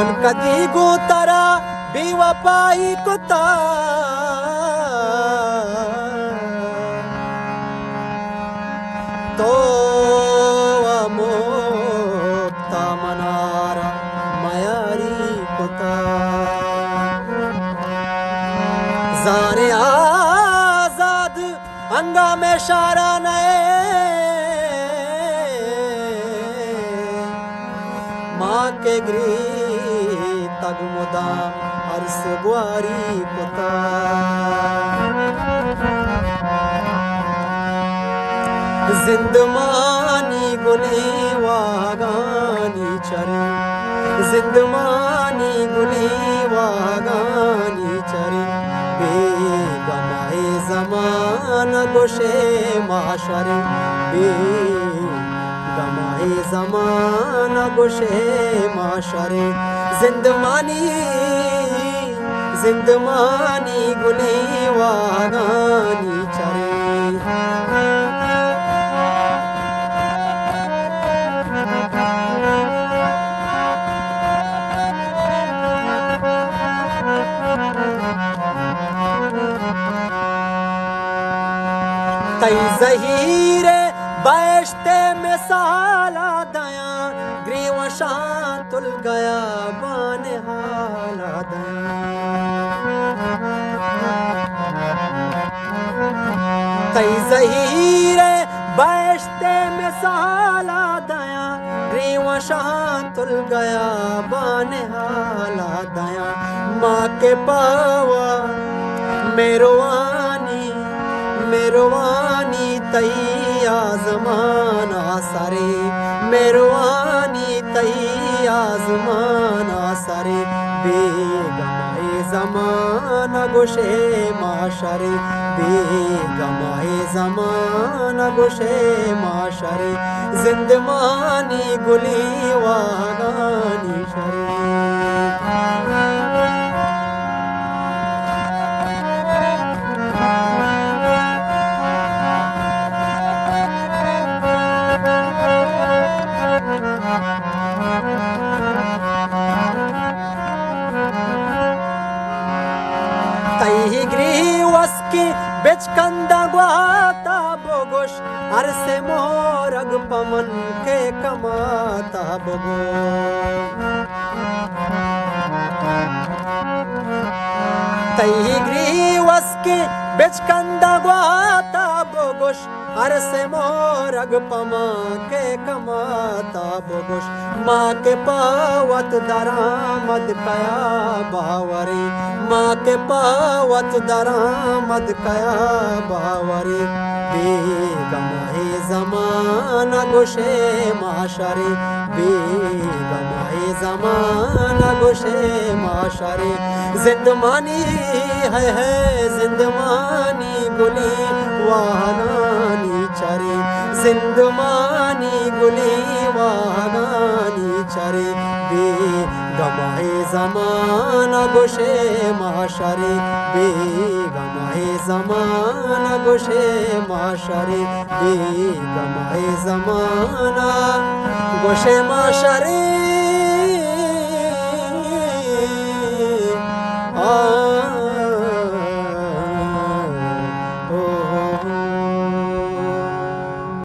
मन कदी गो तरा बेवफाई कुता तो अमोक्ता मनारा मयारी कुता जाने आजाद अंगा में शारा नए माँ के गृह तग मुदाम अरस बुआरी पुता जिंदमानी गुली वागानी चरी जिंदमानी गुली वागानी चरी बेगमाए जमाना गोशे माशरे बेगमाए जमाना गोशे माशरे जिंदमानी गुली वागानी चरी तई जहीरे बैश्ते में साला दया ग्रीव शांतुल गया बान हाला दया तई जहीरे बैश्ते में साला दया ग्रीव शांतुल गया बान हाला दया माँ के पावा मेरवानी तैया जमाना सारे मेरवानी तैया जमाना सारे बेगमाए जमाना गोशे माशरे बेगमाए जमाना गोशे माशरे जिंदमानी गुली वागानी शरे तई ग्रीवस की बेचकंदा ग्वाता बोगोश अरसे मोरग पमन के कमाता बोगो तई ग्रीवस की बेचकंदा ग्वाता बोगोश अरसे मोरग पमा के कमाता बोगोश माँ के पावत दरामद कया बावरी माँ के पावत दरामद कया बावरी बेगमाए जमाना गोशे माशरे बेगमाए जमाना गोशे माशरे जिंदमानी है जिंदमानी गुली वागानी चरे जिंदमानी गुली वागानी चरे बेगमाए जमाना गोशे माशरे बेगमाए जमाना गोशे माशरे बेगमाए जमाना गोशे माशरे